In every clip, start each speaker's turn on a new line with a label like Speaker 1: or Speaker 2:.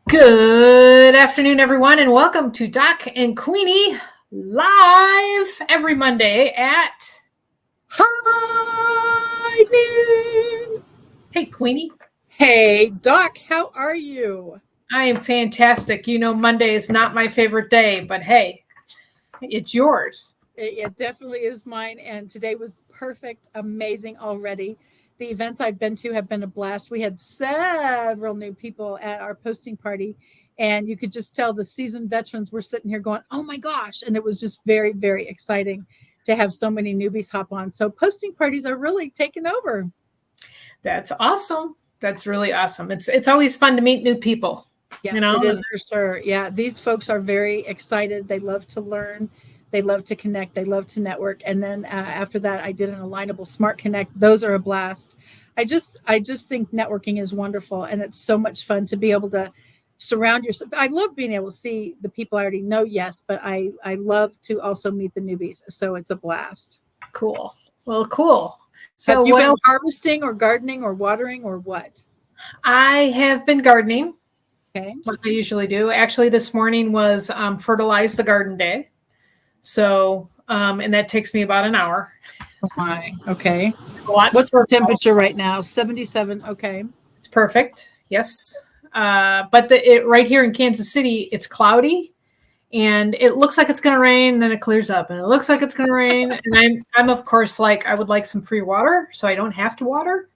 Speaker 1: Good afternoon, everyone, and welcome to Doc and Queenie live every Monday at
Speaker 2: Hi, noon.
Speaker 1: Hey, Queenie.
Speaker 2: Hey, Doc, how are you?
Speaker 1: I am fantastic. You know, Monday is not my favorite day, but hey, it's yours.
Speaker 2: It definitely is mine, and today was perfect, amazing already. The events I've been to have been a blast. We had several new people at our posting party, and you could just tell the seasoned veterans were sitting here going, "Oh my gosh!" And it was just very, very exciting to have so many newbies hop on. So posting parties are really taking over.
Speaker 1: That's awesome. That's really awesome. It's always fun to meet new people.
Speaker 2: Yeah,
Speaker 1: You know,
Speaker 2: it is for sure. Yeah, these folks are very excited. They love to learn. They love to connect. They love to network. And then after that, I did an alignable smart connect. Those are a blast. I just think networking is wonderful, and it's so much fun to be able to surround yourself. I love being able to see the people I already know. Yes, but I love to also meet the newbies. So it's a blast.
Speaker 1: cool. Well, cool.
Speaker 2: Have
Speaker 1: So
Speaker 2: you been
Speaker 1: what
Speaker 2: harvesting or gardening or watering or what?
Speaker 1: I have been gardening,
Speaker 2: Okay.
Speaker 1: what I usually do. Actually, this morning was fertilize the garden day. So, and that takes me about an hour.
Speaker 2: Oh my. Okay.
Speaker 1: A lot
Speaker 2: What's the
Speaker 1: for
Speaker 2: temperature right now? 77. Okay.
Speaker 1: It's perfect. Yes. But it right here in Kansas City, it's cloudy and it looks like it's going to rain. And then it clears up and it looks like it's going to rain. And I'm of course like I would like some free water, so I don't have to water.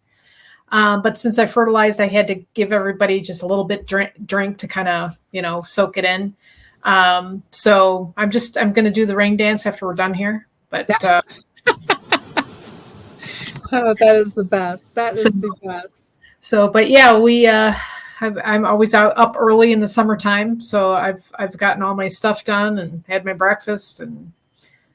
Speaker 1: But since I fertilized, I had to give everybody just a little bit drink to kind of soak it in. So I'm going to do the rain dance after we're done here. But
Speaker 2: Oh, that is the best. That is the best.
Speaker 1: but yeah, I'm always out up early in the summertime, so I've gotten all my stuff done and had my breakfast and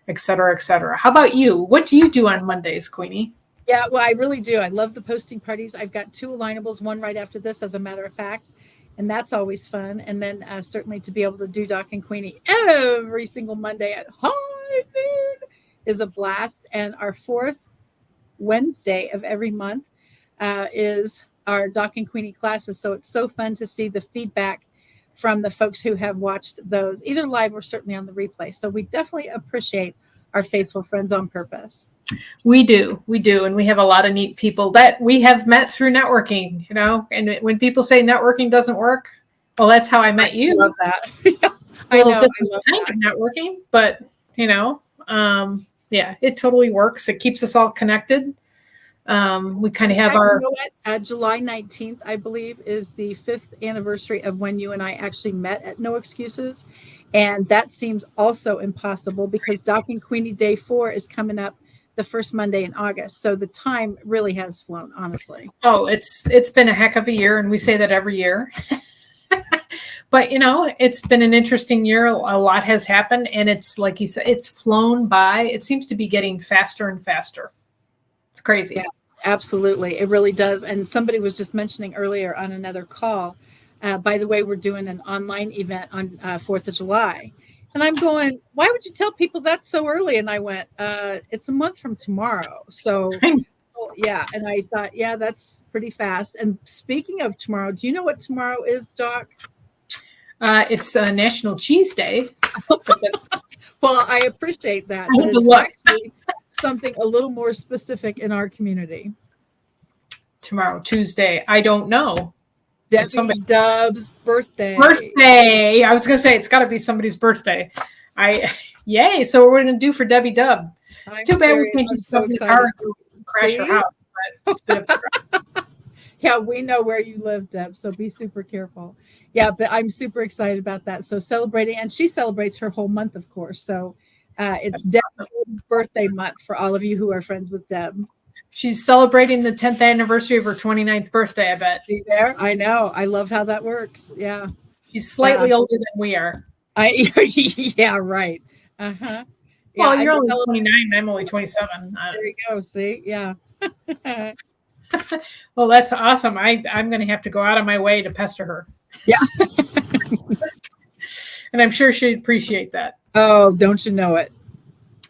Speaker 1: et cetera, et cetera. How about you? What do you do on Mondays, Queenie?
Speaker 2: Yeah, well, I really do. I love the posting parties. I've got two alignables, one right after this, as a matter of fact, and that's always fun. And then certainly to be able to do Doc and Queenie every single Monday at high noon is a blast. And our fourth Wednesday of every month is our Doc and Queenie classes. So it's so fun to see the feedback from the folks who have watched those, either live or certainly on the replay. So we definitely appreciate our faithful friends on purpose.
Speaker 1: We do, and we have a lot of neat people that we have met through networking. And when people say networking doesn't work, well, that's how I met you.
Speaker 2: I love that.
Speaker 1: I know. Different kind of networking, but yeah, it totally works. It keeps us all connected. We kind of have our
Speaker 2: July 19th, I believe, is the 5th anniversary of when you and I actually met at No Excuses. And that seems also impossible because Doc and Queenie Day 4 is coming up the first Monday in August. So the time really has flown, honestly.
Speaker 1: Oh, it's been a heck of a year, and we say that every year. But it's been an interesting year. A lot has happened, and it's like you said, it's flown by. It seems to be getting faster and faster. It's crazy.
Speaker 2: Yeah, absolutely. It really does. And somebody was just mentioning earlier on another call, by the way, we're doing an online event on 4th of July. And I'm going, why would you tell people that so early? And I went, it's a month from tomorrow. So, well, yeah. And I thought, yeah, that's pretty fast. And speaking of tomorrow, do you know what tomorrow is, Doc?
Speaker 1: It's National Cheese Day.
Speaker 2: Well, I appreciate that. But it's actually something a little more specific in our community.
Speaker 1: Tomorrow, Tuesday. I don't know.
Speaker 2: Debbie Dub's birthday.
Speaker 1: I was going to say it's got to be somebody's birthday. Yay! So what we're going to do for Debbie Dub? It's too bad we can't just go in the car and crash her house. But it's been
Speaker 2: yeah, we know where you live, Deb. So be super careful. Yeah, but I'm super excited about that. So celebrating, and she celebrates her whole month, of course. So it's Deb's birthday month for all of you who are friends with Deb.
Speaker 1: She's celebrating the 10th anniversary of her 29th birthday, I bet.
Speaker 2: See there? I know. I love how that works. Yeah.
Speaker 1: She's slightly older than we are.
Speaker 2: Yeah, right. Uh-huh. Yeah,
Speaker 1: well, you're only 29. I'm only 27.
Speaker 2: There you go. See? Yeah.
Speaker 1: Well, that's awesome. I'm going to have to go out of my way to pester her.
Speaker 2: Yeah.
Speaker 1: And I'm sure she'd appreciate that.
Speaker 2: Oh, don't you know it?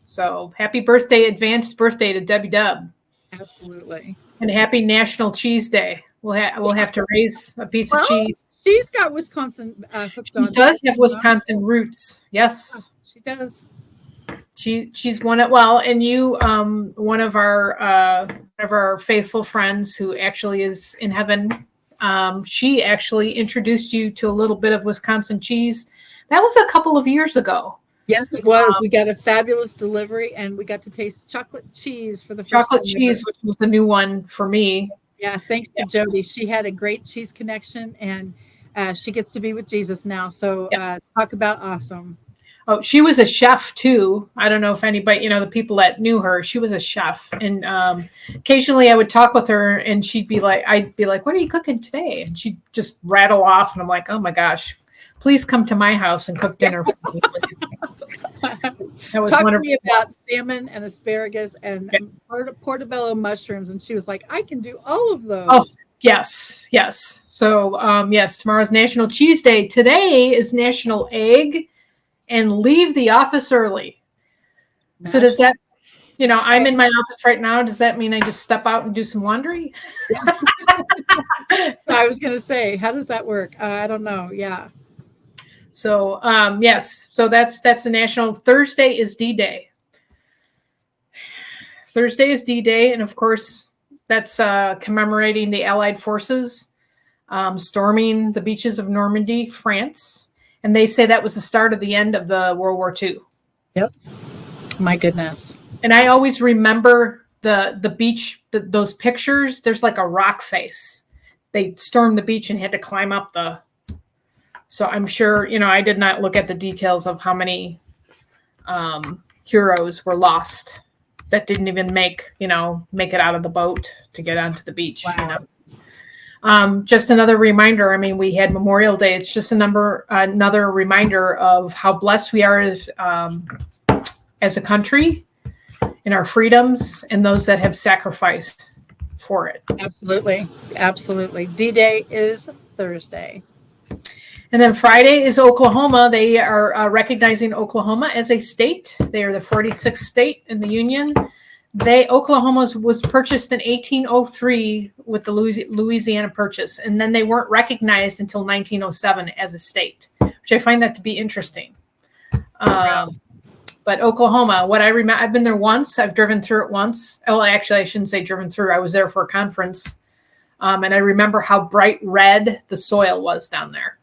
Speaker 1: So happy birthday, advanced birthday to Debbie Dub.
Speaker 2: Absolutely.
Speaker 1: And happy National Cheese Day. We'll have to raise a piece of
Speaker 2: Well,
Speaker 1: cheese.
Speaker 2: she's got Wisconsin hooked
Speaker 1: She
Speaker 2: on.
Speaker 1: does have Wisconsin roots. Yes.
Speaker 2: She does.
Speaker 1: She's one of and you one of our faithful friends who actually is in heaven. She actually introduced you to a little bit of Wisconsin cheese. That was a couple of years ago.
Speaker 2: Yes, it was. We got a fabulous delivery, and we got to taste chocolate cheese for the first
Speaker 1: Chocolate
Speaker 2: time
Speaker 1: cheese, which was the new one for me.
Speaker 2: Yeah, thanks to Jody. She had a great cheese connection, and she gets to be with Jesus now. So talk about awesome.
Speaker 1: Oh, she was a chef too. I don't know if anybody, the people that knew her, she was a chef. And occasionally I would talk with her and I'd be like, what are you cooking today? And she'd just rattle off. And I'm like, oh my gosh, please come to my house and cook dinner for me, please. That was
Speaker 2: Talk
Speaker 1: wonderful.
Speaker 2: to me about salmon and asparagus and portobello mushrooms. And she was like, I can do all of those.
Speaker 1: Oh, yes. So, yes, tomorrow's National Cheese Day. Today is National Egg and Leave the Office Early. So does that, I'm in my office right now. Does that mean I just step out and do some laundry?
Speaker 2: I was going to say, how does that work? I don't know. Yeah.
Speaker 1: So, yes. So that's the national. Thursday is D-Day. Thursday is D-Day. And of course, that's commemorating the Allied forces storming the beaches of Normandy, France. And they say that was the start of the end of the World War II.
Speaker 2: Yep. My goodness.
Speaker 1: And I always remember the beach, those pictures. There's like a rock face. They stormed the beach and had to climb up So I'm sure, I did not look at the details of how many heroes were lost that didn't even make it out of the boat to get onto the beach.
Speaker 2: Wow.
Speaker 1: Just another reminder. I mean, we had Memorial Day. It's just another reminder of how blessed we are as a country in our freedoms and those that have sacrificed for it.
Speaker 2: Absolutely. D-Day is Thursday.
Speaker 1: And then Friday is Oklahoma. They are recognizing Oklahoma as a state. They are the 46th state in the Union. Oklahoma was purchased in 1803 with the Louisiana Purchase, and then they weren't recognized until 1907 as a state, which I find that to be interesting. But Oklahoma, what I remember, I've been there once. I've driven through it once. Well, actually, I shouldn't say driven through. I was there for a conference, and I remember how bright red the soil was down there.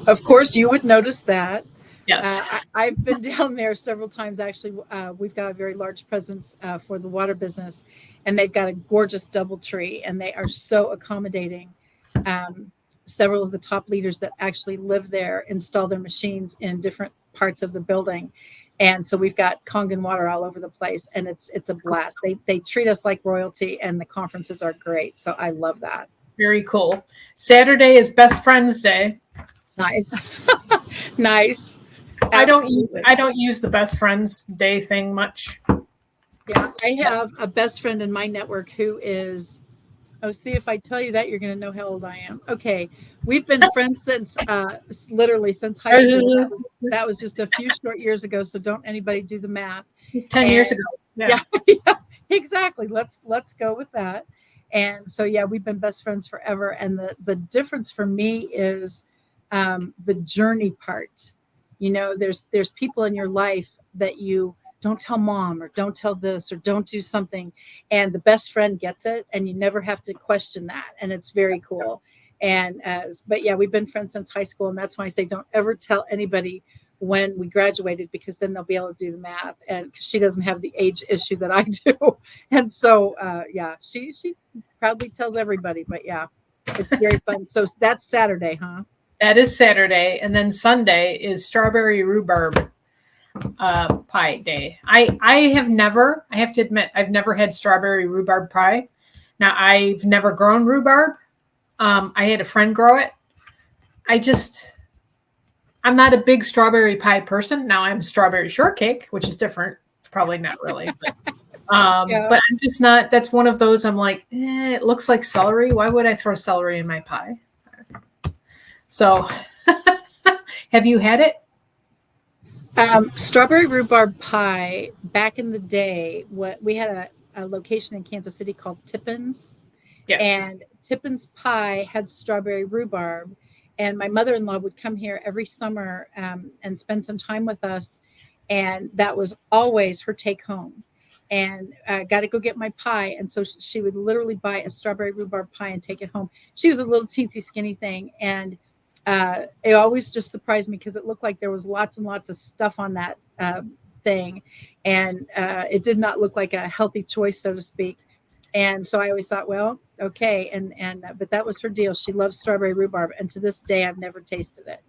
Speaker 2: Of course, you would notice that.
Speaker 1: Yes.
Speaker 2: I've been down there several times. Actually, we've got a very large presence for the water business, and they've got a gorgeous DoubleTree, and they are so accommodating. Several of the top leaders that actually live there install their machines in different parts of the building. And so we've got Kangen water all over the place, and it's a blast. They treat us like royalty, and the conferences are great. So I love that.
Speaker 1: Very cool. Saturday is Best Friends Day.
Speaker 2: Nice. Nice.
Speaker 1: I don't use the Best Friends Day thing much.
Speaker 2: Yeah, I have a best friend in my network who is, see, if I tell you that, you're going to know how old I am. Okay. We've been friends since literally since high school. That was just a few short years ago. So don't anybody do the math.
Speaker 1: It's 10 years ago.
Speaker 2: Yeah, exactly. Let's go with that. And so, yeah, we've been best friends forever. And the difference for me is the journey part. There's people in your life that you don't tell mom or don't tell this or don't do something. And the best friend gets it and you never have to question that. And it's very cool. But yeah, we've been friends since high school. And that's why I say, don't ever tell anybody when we graduated, because then they'll be able to do the math. And she doesn't have the age issue that I do. And so, yeah, she proudly tells everybody, but yeah, it's very fun. So that's Saturday, huh?
Speaker 1: That is Saturday. And then Sunday is strawberry rhubarb pie day. I have to admit, I've never had strawberry rhubarb pie. Now, I've never grown rhubarb. I had a friend grow it. I'm not a big strawberry pie person. Now I'm strawberry shortcake, which is different. It's probably not really. But I'm just not, that's one of those, I'm like, it looks like celery. Why would I throw celery in my pie? So have you had it?
Speaker 2: Strawberry rhubarb pie, back in the day, we had a location in Kansas City called Tippin's.
Speaker 1: Yes.
Speaker 2: And Tippin's Pie had strawberry rhubarb, and my mother-in-law would come here every summer and spend some time with us, and that was always her take home. And got to go get my pie, and so she would literally buy a strawberry rhubarb pie and take it home. She was a little teensy skinny thing, and it always just surprised me because it looked like there was lots and lots of stuff on that thing, and it did not look like a healthy choice, so to speak. And so I always thought, well, okay, and but that was her deal. She loves strawberry rhubarb, and to this day, I've never tasted it.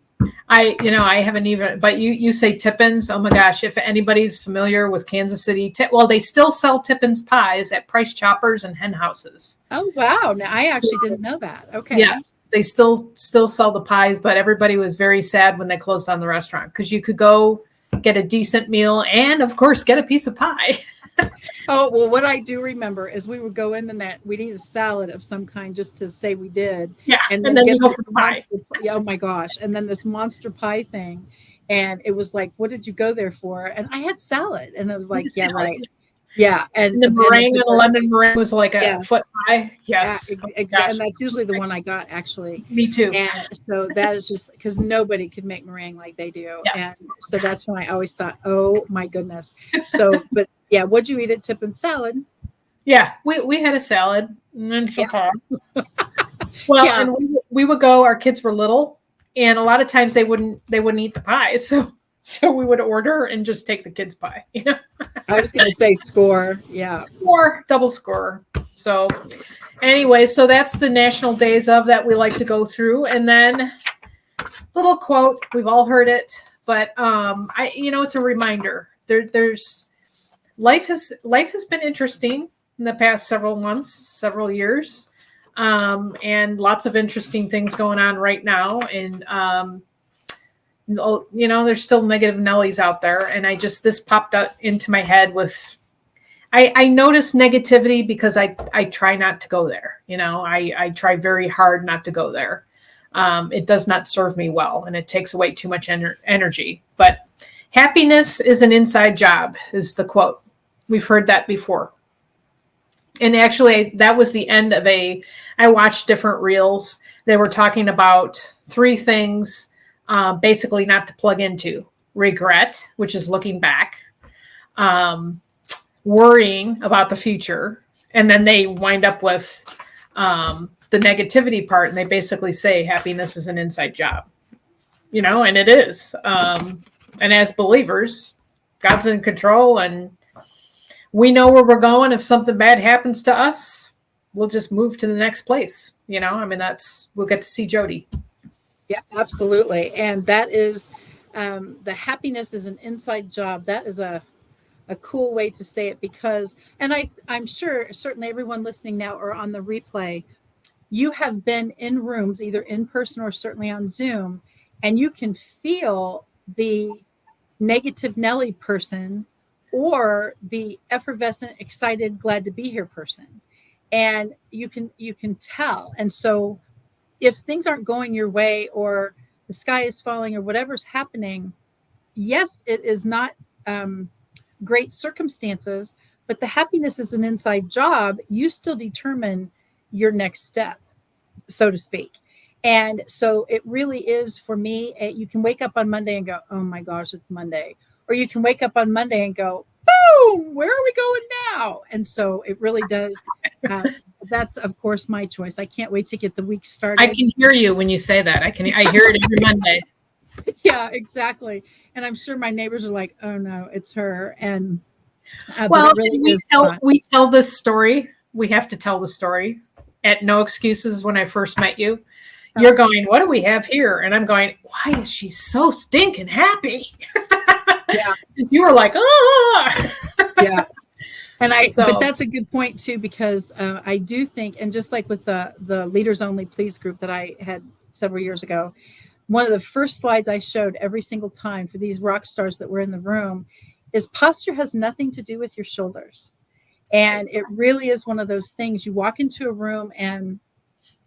Speaker 1: I haven't even, but you say Tippins. Oh my gosh. If anybody's familiar with Kansas City, well, they still sell Tippins pies at Price Choppers and hen houses.
Speaker 2: Oh, wow. Now, I actually didn't know that. Okay.
Speaker 1: Yes, they still sell the pies, but everybody was very sad when they closed down the restaurant because you could go get a decent meal and, of course, get a piece of pie.
Speaker 2: Oh, well, what I do remember is we would go in and that we'd eat a salad of some kind just to say we did.
Speaker 1: Yeah,
Speaker 2: and
Speaker 1: then
Speaker 2: get
Speaker 1: you go
Speaker 2: this
Speaker 1: for the pie.
Speaker 2: Oh my gosh. And then this monster pie thing. And it was like, what did you go there for? And I had salad. And I was like, yeah, right. Yeah. And
Speaker 1: the meringue and the lemon meringue was like a foot high. Yes.
Speaker 2: Exactly. And that's usually the one I got, actually.
Speaker 1: Me too.
Speaker 2: And so that is just because nobody could make meringue like they do.
Speaker 1: Yes.
Speaker 2: And so that's when I always thought, oh my goodness. So, but yeah, what'd you eat at Tippin? Salad?
Speaker 1: Yeah, we had a salad and then Well, and we would go, our kids were little, and a lot of times they wouldn't eat the pie. So we would order and just take the kids' pie,
Speaker 2: I was going to say score. Yeah.
Speaker 1: Double score. So anyway, so that's the national days of that we like to go through. And then little quote, we've all heard it, but it's a reminder. There's life has been interesting in the past several months, several years. And lots of interesting things going on right now. And, there's still negative Nellies out there. And this popped up into my head with, I notice negativity because I try not to go there. I try very hard not to go there. It does not serve me well, and it takes away too much energy. But happiness is an inside job is the quote. We've heard that before. And actually, that was the end of I watched different reels. They were talking about 3 things, basically not to plug into. Regret, which is looking back. Worrying about the future. And then they wind up with the negativity part. And they basically say happiness is an inside job. And it is. And as believers, God's in control, and we know where we're going. If something bad happens to us, we'll just move to the next place. We'll get to see Jody.
Speaker 2: Yeah, absolutely. And that is, the happiness is an inside job. That is a cool way to say it because, and I'm sure certainly everyone listening now or on the replay, you have been in rooms, either in person or certainly on Zoom, and you can feel the negative Nelly person or the effervescent, excited, glad to be here person. And you can tell. And so if things aren't going your way or the sky is falling or whatever's happening, yes, it is not great circumstances, but the happiness is an inside job. You still determine your next step, so to speak. And so it really is for me. You can wake up on Monday and go, oh my gosh, it's Monday. Or you can wake up on Monday and go, boom, where are we going now? And so it really does. That's, of course, my choice. I can't wait to get the week started.
Speaker 1: I can hear you when you say that. I hear it every Monday.
Speaker 2: Yeah, exactly. And I'm sure my neighbors are like, oh no, it's her. And
Speaker 1: well, really we tell this story. We have to tell the story at No Excuses. When I first met you, you're going, what do we have here? And I'm going, why is she so stinking happy?
Speaker 2: Yeah.
Speaker 1: You were like, oh.
Speaker 2: Yeah. And but that's a good point too, because I do think, and just like with the Leaders Only Please group that I had several years ago, one of the first slides I showed every single time for these rock stars that were in the room is posture has nothing to do with your shoulders. And it really is one of those things. You walk into a room and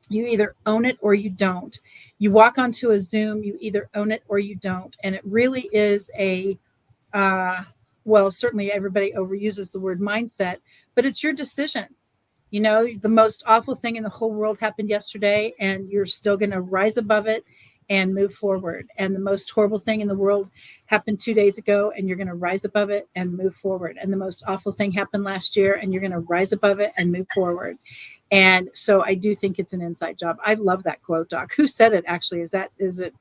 Speaker 2: you either own it or you don't. You walk onto a Zoom, you either own it or you don't. And it really is well, certainly everybody overuses the word mindset, but it's your decision. You know, the most awful thing in the whole world happened yesterday, and you're still going to rise above it and move forward. And the most horrible thing in the world happened 2 days ago, and you're going to rise above it and move forward. And the most awful thing happened last year, and you're going to rise above it and move forward. And so I do think it's an inside job. I love that quote, Doc. Who said it actually? Is it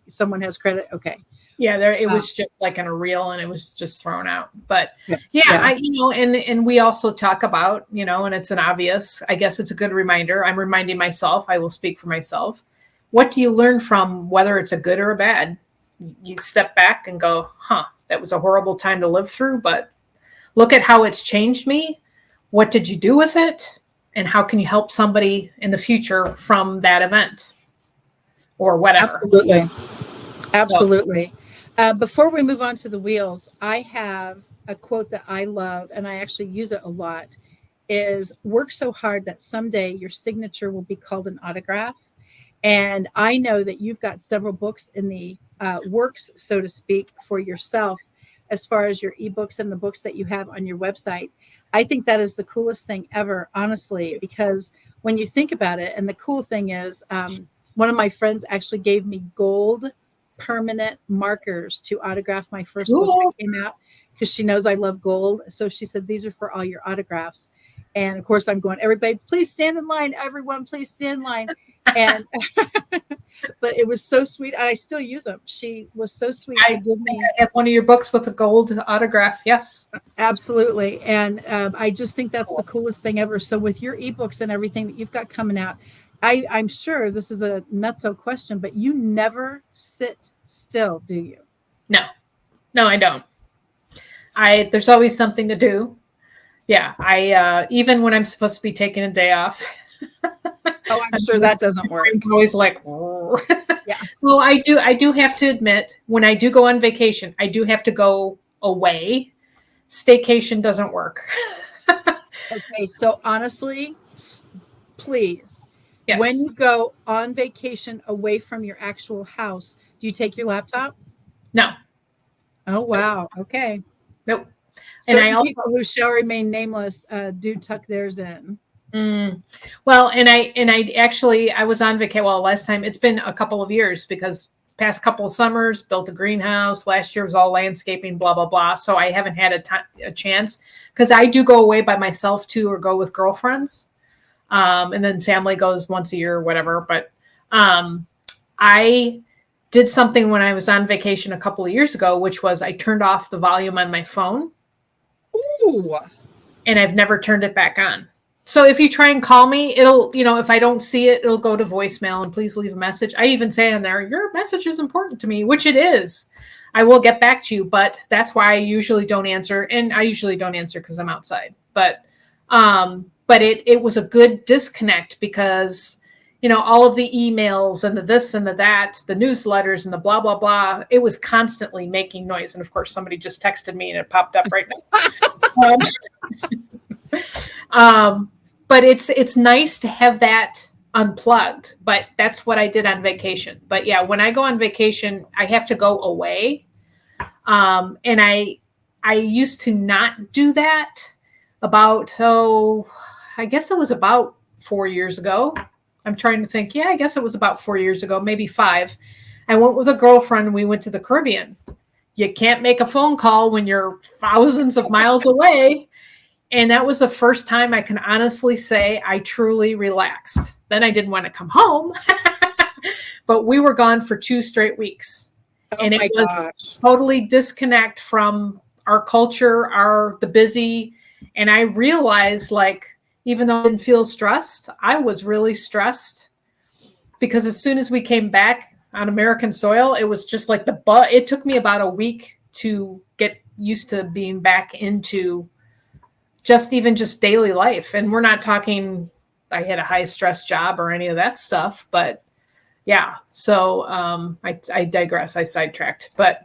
Speaker 2: someone has credit? Okay.
Speaker 1: Yeah, it was just like in a reel, and it was just thrown out. But
Speaker 2: yeah.
Speaker 1: and we also talk about, and it's an obvious, I guess it's a good reminder. I'm reminding myself, I will speak for myself. What do you learn from whether it's a good or a bad? You step back and go, that was a horrible time to live through, but look at how it's changed me. What did you do with it? And how can you help somebody in the future from that event or whatever?
Speaker 2: Absolutely. Before we move on to the wheels, I have a quote that I love, and I actually use it a lot, is work so hard that someday your signature will be called an autograph. And I know that you've got several books in the works, so to speak, for yourself, as far as your ebooks and the books that you have on your website. I think that is the coolest thing ever, honestly, because when you think about it, and the cool thing is, one of my friends actually gave me gold permanent markers to autograph my first book that came out, because she knows I love gold. So she said, these are for all your autographs. And of course I'm going, everybody, please stand in line. Everyone, please stand in line. And but it was so sweet. I still use them. She was so sweet to give me.
Speaker 1: I have one of your books with a gold autograph. Yes,
Speaker 2: absolutely. And I just think that's the coolest thing ever. So with your ebooks and everything that you've got coming out, I'm sure this is a nutso question, but you never sit still, do you?
Speaker 1: No, I don't. There's always something to do. Yeah, I even when I'm supposed to be taking a day off.
Speaker 2: Oh, I'm sure that doesn't work.
Speaker 1: I'm always like,
Speaker 2: yeah.
Speaker 1: Well, I do have to admit, when I do go on vacation, I do have to go away. Staycation doesn't work.
Speaker 2: Okay, so honestly, please,
Speaker 1: yes.
Speaker 2: When you go on vacation away from your actual house, do you take your laptop?
Speaker 1: No.
Speaker 2: Oh, wow. Okay.
Speaker 1: Nope.
Speaker 2: And I also, people who shall remain nameless do tuck theirs in.
Speaker 1: Well, and I was on vacation. Well, last time, it's been a couple of years, because past couple of summers built a greenhouse. Last year was all landscaping, blah, blah, blah. So I haven't had a chance, because I do go away by myself too, or go with girlfriends. And then family goes once a year or whatever. But I did something when I was on vacation a couple of years ago, which was I turned off the volume on my phone.
Speaker 2: Ooh.
Speaker 1: And I've never turned it back on. So if you try and call me, it'll, if I don't see it, it'll go to voicemail, and please leave a message. I even say in there, your message is important to me, which it is. I will get back to you, but that's why I usually don't answer. And I usually don't answer because I'm outside. But it was a good disconnect, because, all of the emails and the this and the that, the newsletters and the blah, blah, blah, it was constantly making noise. And of course, somebody just texted me and it popped up right now. But it's nice to have that unplugged, but that's what I did on vacation. But yeah, when I go on vacation, I have to go away. And I used to not do that about, I guess it was about 4 years ago. I'm trying to think. Yeah, I guess it was about 4 years ago, maybe 5. I went with a girlfriend. We went to the Caribbean. You can't make a phone call when you're thousands of miles away. And that was the first time I can honestly say I truly relaxed. Then I didn't want to come home, but we were gone for 2 straight weeks. And it was totally disconnect from our culture, the busy. And I realized, like, even though I didn't feel stressed, I was really stressed, because as soon as we came back on American soil, it was just like it took me about a week to get used to being back into just daily life. And we're not talking, I had a high stress job or any of that stuff, but yeah. So I digress. I sidetracked, but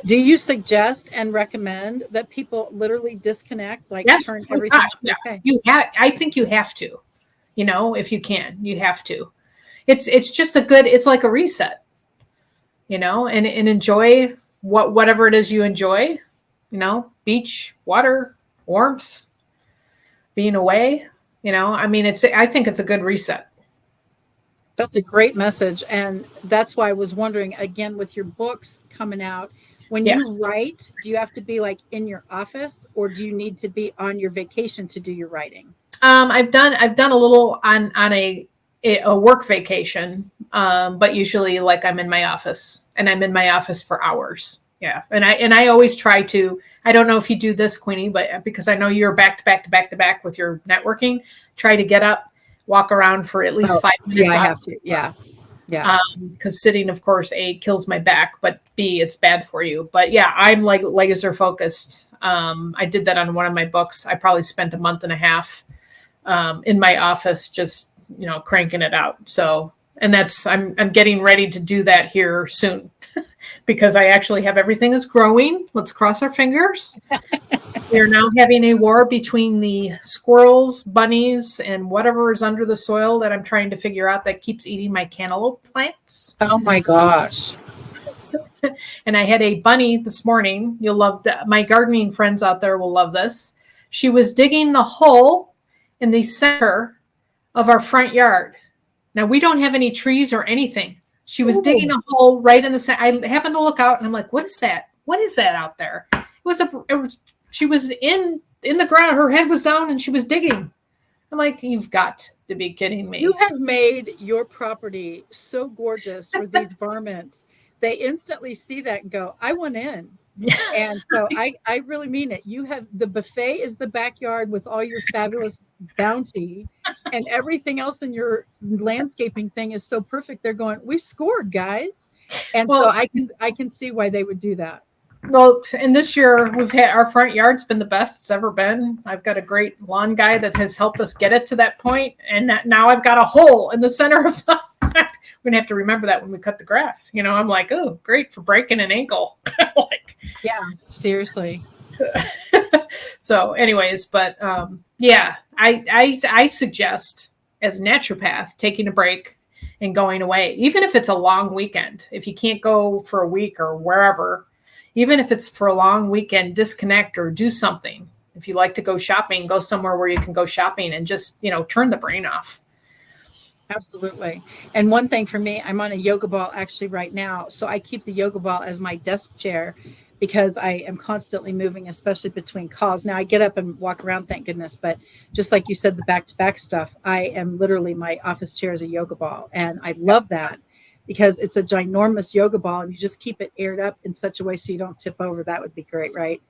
Speaker 2: do you suggest and recommend that people literally disconnect, like
Speaker 1: yes,
Speaker 2: turn everything?
Speaker 1: Yeah. Okay. I think you have to, if you can, you have to. It's just it's like a reset, and enjoy whatever it is you enjoy, beach, water, warmth, being away, I mean, I think it's a good reset.
Speaker 2: That's a great message. And that's why I was wondering again, with your books coming out, when
Speaker 1: Yeah.
Speaker 2: you write, do you have to be like in your office, or do you need to be on your vacation to do your writing?
Speaker 1: I've done a little on a work vacation, but usually like I'm in my office, and I'm in my office for hours. Yeah, and I always try to. I don't know if you do this, Queenie, but because I know you're back to back to back to back with your networking, try to get up, walk around for at least
Speaker 2: Oh,
Speaker 1: 5 minutes.
Speaker 2: yeah, I have to. Yeah. Yeah.
Speaker 1: Because sitting, of course, A, kills my back, but B, it's bad for you. But yeah, I'm like laser focused. I did that on one of my books. I probably spent a month and a half in my office, just cranking it out. So, and I'm getting ready to do that here soon because I actually have everything is growing. Let's cross our fingers. We are now having a war between the squirrels, bunnies, and whatever is under the soil that I'm trying to figure out that keeps eating my cantaloupe plants.
Speaker 2: Oh my gosh.
Speaker 1: And I had a bunny this morning. You'll love that. My gardening friends out there will love this. She was digging the hole in the center of our front yard. Now, we don't have any trees or anything. She was digging a hole right in the center. I happened to look out and I'm like, what is that? What is that out there? She was in the ground. Her head was down and she was digging. I'm like, you've got to be kidding me.
Speaker 2: You have made your property so gorgeous for these varmints. They instantly see that and go, I want in. And so I really mean it. You have the buffet is the backyard with all your fabulous bounty, and everything else in your landscaping thing is so perfect. They're going, we scored, guys. And so I can see why they would do that.
Speaker 1: Well, and this year we've had our front yard's been the best it's ever been. I've got a great lawn guy that has helped us get it to that point, and now I've got a hole in the center of the. We're gonna have to remember that when we cut the grass. I'm like, oh, great for breaking an ankle.
Speaker 2: Yeah, seriously.
Speaker 1: So, anyways, but yeah, I suggest as a naturopath taking a break and going away, even if it's a long weekend. If you can't go for a week or wherever. Even if it's for a long weekend, disconnect or do something. If you like to go shopping, go somewhere where you can go shopping and just, turn the brain off.
Speaker 2: Absolutely. And one thing for me, I'm on a yoga ball actually right now. So I keep the yoga ball as my desk chair because I am constantly moving, especially between calls. Now I get up and walk around, thank goodness. But just like you said, the back-to-back stuff, I am literally, my office chair is a yoga ball. And I love that, because it's a ginormous yoga ball and you just keep it aired up in such a way so you don't tip over. That would be great, right?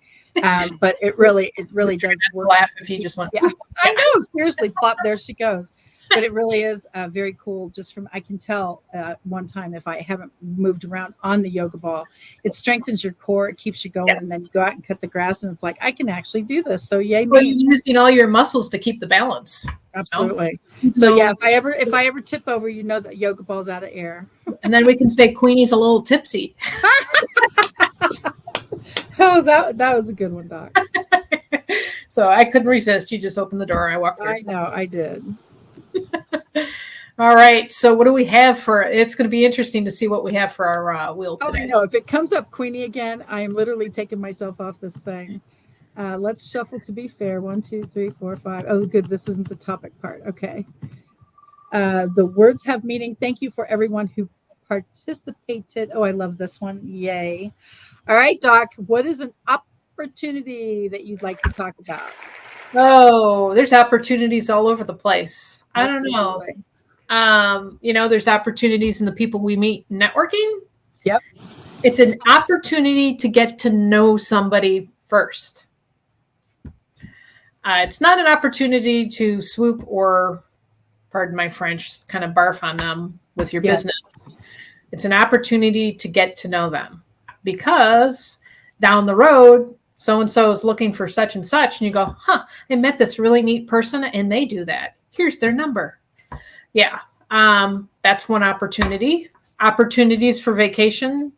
Speaker 2: But it really does work.
Speaker 1: Laugh if you just went.
Speaker 2: Yeah, I know. Seriously, plop, there she goes. But it really is very cool. Just from, I can tell one time if I haven't moved around on the yoga ball, it strengthens your core, it keeps you going, and then you go out and cut the grass, and it's like, I can actually do this. So yay me.
Speaker 1: Well, you're using all your muscles to keep the balance.
Speaker 2: Absolutely. So yeah, if I ever tip over, that yoga ball's out of air.
Speaker 1: And then we can say Queenie's a little tipsy.
Speaker 2: Oh, that was a good one, Doc.
Speaker 1: So I couldn't resist. You just opened the door and I walked through.
Speaker 2: I know, I did.
Speaker 1: All right. So what do we have for? It's going to be interesting to see what we have for our wheel today.
Speaker 2: Oh, I know. If it comes up Queenie again, I am literally taking myself off this thing. Let's shuffle to be fair. 1, 2, 3, 4, 5. Oh, good. This isn't the topic part. Okay. The words have meaning. Thank you for everyone who participated. Oh, I love this one. Yay. All right, Doc. What is an opportunity that you'd like to talk about?
Speaker 1: Oh, there's opportunities all over the place.
Speaker 2: Absolutely.
Speaker 1: I don't know. There's opportunities in the people we meet networking.
Speaker 2: Yep.
Speaker 1: It's an opportunity to get to know somebody first. It's not an opportunity to swoop or, pardon my French, kind of barf on them with your business. It's an opportunity to get to know them, because down the road, so-and-so is looking for such and such, and you go, I met this really neat person and they do that. Here's their number. Yeah. That's one opportunity. Opportunities for vacation.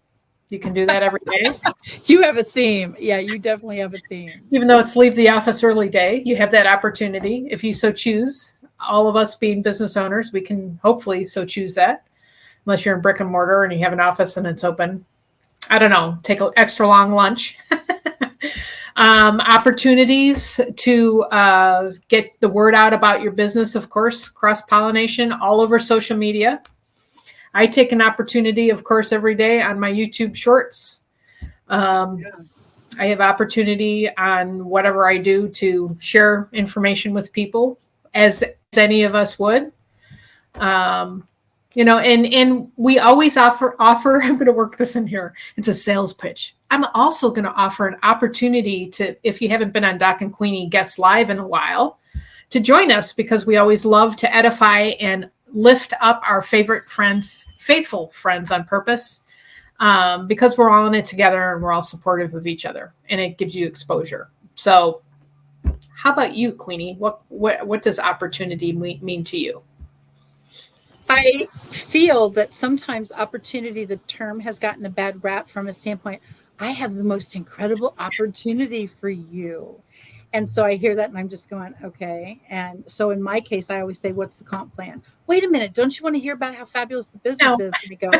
Speaker 1: You can do that every day.
Speaker 2: You have a theme. Yeah, you definitely have a theme.
Speaker 1: Even though it's leave the office early day, you have that opportunity if you so choose. All of us being business owners, we can hopefully so choose that. Unless you're in brick and mortar and you have an office and it's open. I don't know. Take an extra long lunch. Opportunities to get the word out about your business, of course, cross-pollination all over social media. I take an opportunity, of course, every day on my YouTube shorts. I have opportunity on whatever I do to share information with people, as any of us would. And we always offer, I'm going to work this in here. It's a sales pitch. I'm also going to offer an opportunity to, if you haven't been on Doc and Queenie Guest Live in a while, to join us, because we always love to edify and lift up our favorite friends, faithful friends on purpose, because we're all in it together and we're all supportive of each other, and it gives you exposure. So how about you, Queenie? What does opportunity mean to you?
Speaker 2: I feel that sometimes opportunity, the term, has gotten a bad rap from a standpoint. I have the most incredible opportunity for you. And so I hear that and I'm just going, okay. And so in my case, I always say, what's the comp plan? Wait a minute. Don't you want to hear about how fabulous the business is? And I go,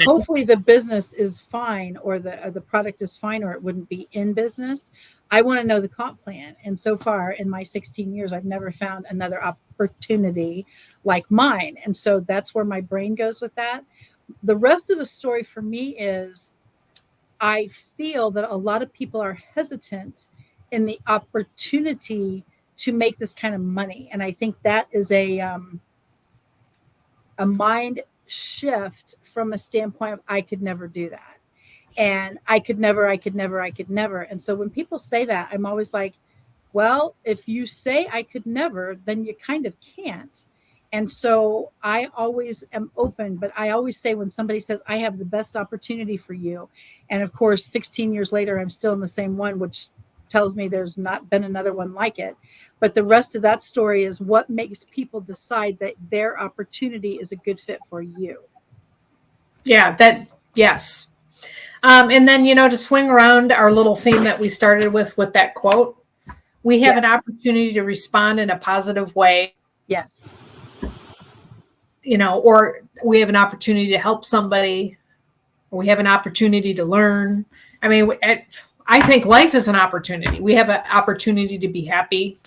Speaker 2: hopefully the business is fine, or the product is fine, or it wouldn't be in business. I want to know the comp plan. And so far in my 16 years, I've never found another opportunity like mine. And so that's where my brain goes with that. The rest of the story for me is, I feel that a lot of people are hesitant in the opportunity to make this kind of money. And I think that is a mind shift from a standpoint of, I could never do that. And I could never. And so when people say that, I'm always like, well, if you say I could never, then you kind of can't. And so I always am open, but I always say, when somebody says, I have the best opportunity for you, and of course, 16 years later, I'm still in the same one, which tells me there's not been another one like it. But the rest of that story is what makes people decide that their opportunity is a good fit for you.
Speaker 1: Yeah, yes. And then, to swing around our little theme that we started with that quote, we have an opportunity to respond in a positive way.
Speaker 2: Yes.
Speaker 1: Or we have an opportunity to help somebody, or we have an opportunity to learn. I mean, I think life is an opportunity. We have an opportunity to be happy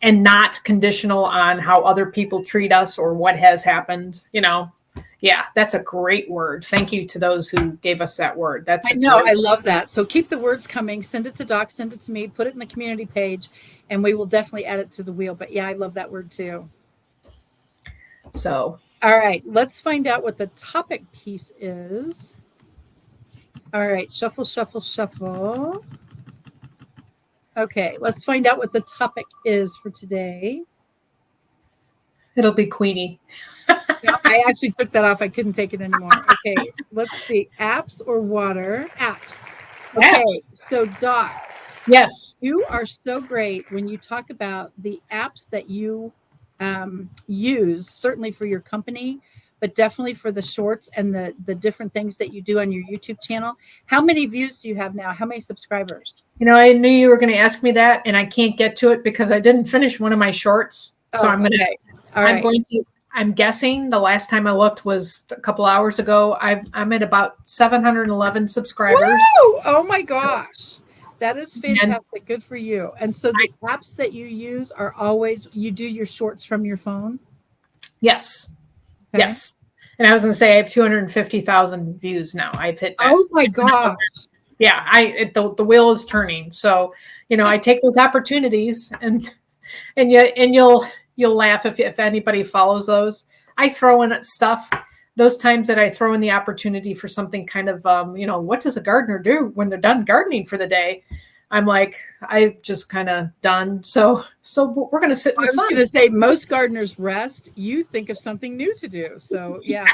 Speaker 1: and not conditional on how other people treat us or what has happened. Yeah, that's a great word. Thank you to those who gave us that word. I
Speaker 2: love that. So keep the words coming. Send it to Doc, send it to me, put it in the community page, and we will definitely add it to the wheel. But yeah, I love that word too.
Speaker 1: So,
Speaker 2: all right, let's find out what the topic piece is. All right, shuffle, shuffle, shuffle. Okay, let's find out what the topic is for today.
Speaker 1: It'll be Queenie.
Speaker 2: No, I actually took that off. I couldn't take it anymore. Okay, let's see. Apps or water? Apps. Okay, so Doc.
Speaker 1: Yes.
Speaker 2: You are so great when you talk about the apps that you use, certainly for your company, but definitely for the shorts and the different things that you do on your YouTube channel. How many views do you have now? How many subscribers?
Speaker 1: I knew you were going to ask me that, and I can't get to it because I didn't finish one of my shorts. So I'm guessing the last time I looked was a couple hours ago. I'm at about 711 subscribers.
Speaker 2: Woo! Oh my gosh. That is fantastic. Good for you. And so the apps that you use are always, you do your shorts from your phone?
Speaker 1: Yes. Okay. Yes. And I was going to say I have 250,000 views now. I've hit that.
Speaker 2: Oh my gosh.
Speaker 1: Yeah. The wheel is turning. So, I take those opportunities and you'll laugh if anybody follows those. I throw in stuff. Those times that I throw in the opportunity for something kind of, what does a gardener do when they're done gardening for the day? I'm like, I've just kind of done. So we're going to sit in the sun.
Speaker 2: I was going to say, most gardeners rest. You think of something new to do. So, yeah.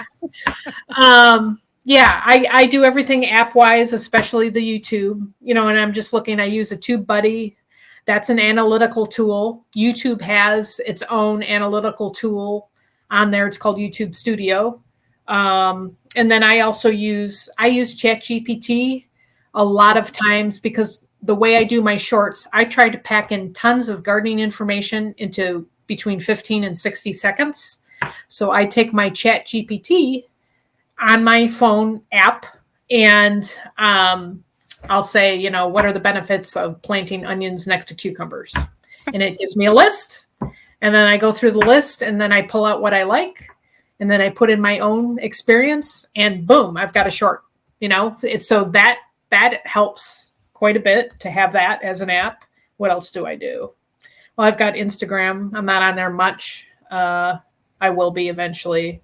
Speaker 1: Yeah, I do everything app-wise, especially the YouTube, and I'm just looking. I use a Tube Buddy. That's an analytical tool. YouTube has its own analytical tool on there. It's called YouTube Studio. And then I also use ChatGPT a lot of times because the way I do my shorts, I try to pack in tons of gardening information into between 15 and 60 seconds. So I take my ChatGPT on my phone app and I'll say, you know, what are the benefits of planting onions next to cucumbers? And it gives me a list. And then I go through the list and then I pull out what I like. And then I put in my own experience and boom, I've got a short, you know, it's so that helps quite a bit to have that as an app. What else do I do? Well, I've got Instagram. I'm not on there much. I will be eventually.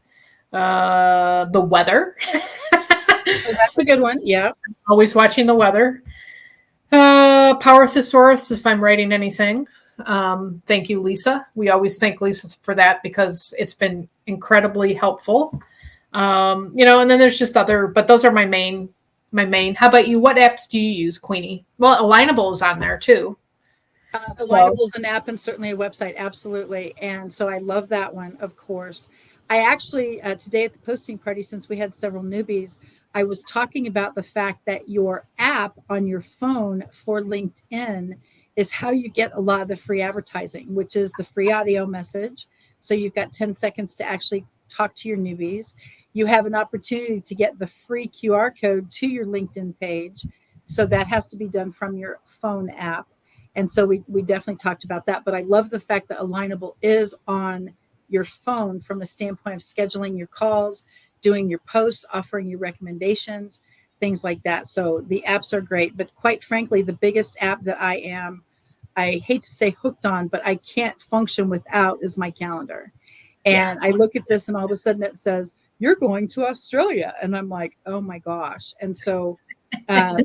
Speaker 1: The weather.
Speaker 2: So that's a good one. Yeah.
Speaker 1: Always watching the weather. Power Thesaurus if I'm writing anything. Thank you, Lisa. We always thank Lisa for that because it's been incredibly helpful. You know, and then there's just other, but those are my main. How about you? What apps do you use, Queenie? Well, Alignable is on there too.
Speaker 2: Alignable is an app and certainly a website. Absolutely. And so I love that one, of course. I actually, today at the posting party, since we had several newbies, I was talking about the fact that your app on your phone for LinkedIn is how you get a lot of the free advertising, which is the free audio message. So you've got 10 seconds to actually talk to your newbies. You have an opportunity to get the free QR code to your LinkedIn page. So that has to be done from your phone app. And so we definitely talked about that. But I love the fact that Alignable is on your phone from a standpoint of scheduling your calls, doing your posts, offering you recommendations, things like that. So the apps are great. But quite frankly, the biggest app that I hate to say hooked on, but I can't function without is my calendar. And I look at this and all of a sudden it says, you're going to Australia. And I'm like, oh my gosh. And so I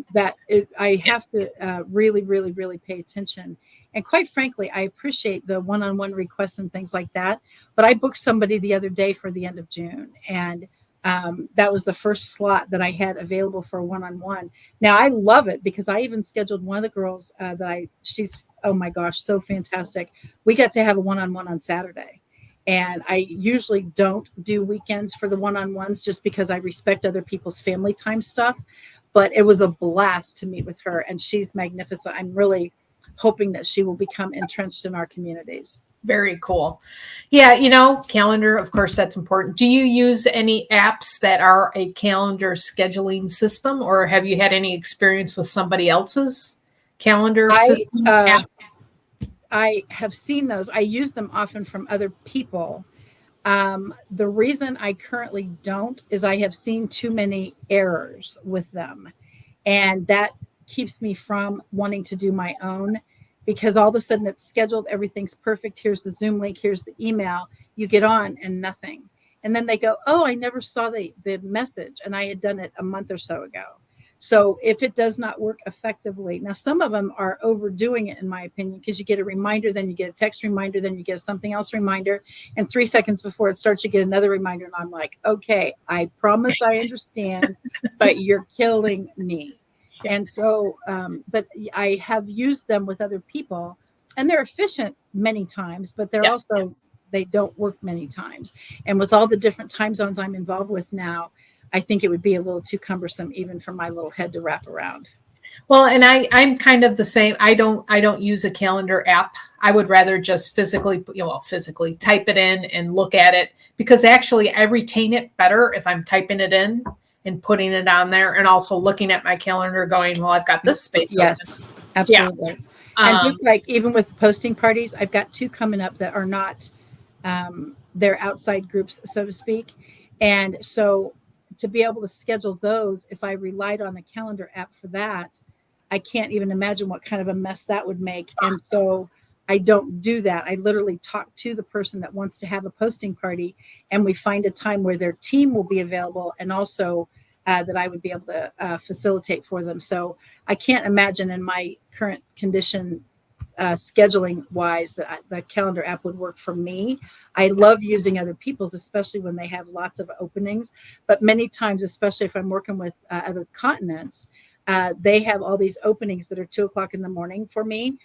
Speaker 2: have to really, really, really pay attention. And quite frankly, I appreciate the one-on-one requests and things like that. But I booked somebody the other day for the end of June. And that was the first slot that I had available for a one-on-one. Now, I love it because I even scheduled one of the girls she's, oh my gosh, so fantastic. We got to have a one-on-one on Saturday. And I usually don't do weekends for the one-on-ones just because I respect other people's family time stuff. But it was a blast to meet with her. And she's magnificent. I'm really hoping that she will become entrenched in our communities.
Speaker 1: Very cool. Yeah, you know, calendar, of course, that's important. Do you use any apps that are a calendar scheduling system, or have you had any experience with somebody else's calendar system app?
Speaker 2: I have seen those. I use them often from other people. The reason I currently don't is I have seen too many errors with them. And that keeps me from wanting to do my own because all of a sudden it's scheduled. Everything's perfect. Here's the Zoom link. Here's the email. You get on and nothing. And then they go, oh, I never saw the message. And I had done it a month or so ago. So if it does not work effectively, now some of them are overdoing it in my opinion, because you get a reminder, then you get a text reminder, then you get something else reminder. And 3 seconds before it starts, you get another reminder. And I'm like, okay, I promise I understand, but you're killing me. And so, but I have used them with other people and they're efficient many times, but they're also, they don't work many times. And with all the different time zones I'm involved with now, I think it would be a little too cumbersome even for my little head to wrap around.
Speaker 1: Well, and I'm kind of the same. I don't use a calendar app. I would rather just physically type it in and look at it because actually I retain it better if I'm typing it in and putting it on there and also looking at my calendar going, well, I've got this space.
Speaker 2: Yes, absolutely. Yeah. And just like even with posting parties, I've got 2 coming up that are not, they're outside groups, so to speak. And so to be able to schedule those, if I relied on a calendar app for that, I can't even imagine what kind of a mess that would make. And so I don't do that. I literally talk to the person that wants to have a posting party and we find a time where their team will be available and also that I would be able to facilitate for them. So I can't imagine in my current condition scheduling wise that the calendar app would work for me. I love using other people's, especially when they have lots of openings, but many times, especially if I'm working with other continents, they have all these openings that are 2:00 in the morning for me.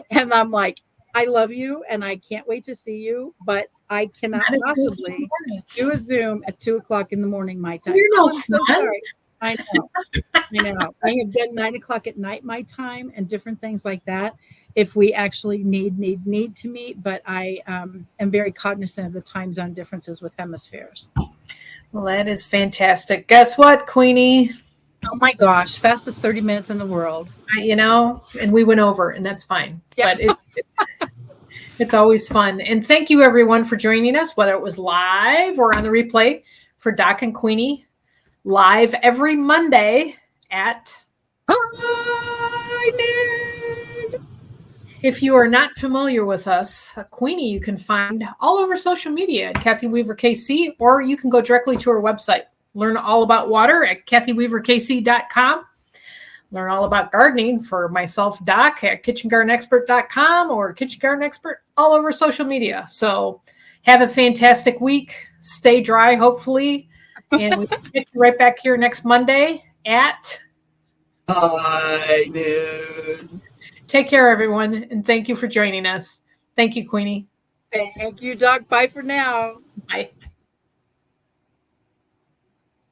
Speaker 2: And I'm like, I love you and I can't wait to see you, but I cannot possibly do a Zoom at 2:00 in the morning, my time.
Speaker 1: You're no
Speaker 2: I'm so sorry. I know. I have done 9:00 at night, my time, and different things like that. If we actually need to meet, but I am very cognizant of the time zone differences with hemispheres.
Speaker 1: Well, that is fantastic. Guess what, Queenie?
Speaker 2: Oh my gosh, fastest 30 minutes in the world.
Speaker 1: And we went over, and that's fine.
Speaker 2: Yeah.
Speaker 1: But it's always fun. And thank you, everyone, for joining us, whether it was live or on the replay for Doc and Queenie, live every Monday at
Speaker 2: High noon.
Speaker 1: If you are not familiar with us, Queenie, you can find all over social media at Kathy Weaver KC, or you can go directly to her website. Learn all about water at kathyweaverkc.com. Learn all about gardening for myself, Doc, at kitchengardenexpert.com or Kitchen Garden Expert all over social media. So have a fantastic week. Stay dry, hopefully. And we'll get you right back here next Monday at
Speaker 2: high noon.
Speaker 1: Take care, everyone, and thank you for joining us. Thank you, Queenie.
Speaker 2: Thank you, Doc. Bye for now.
Speaker 1: Bye.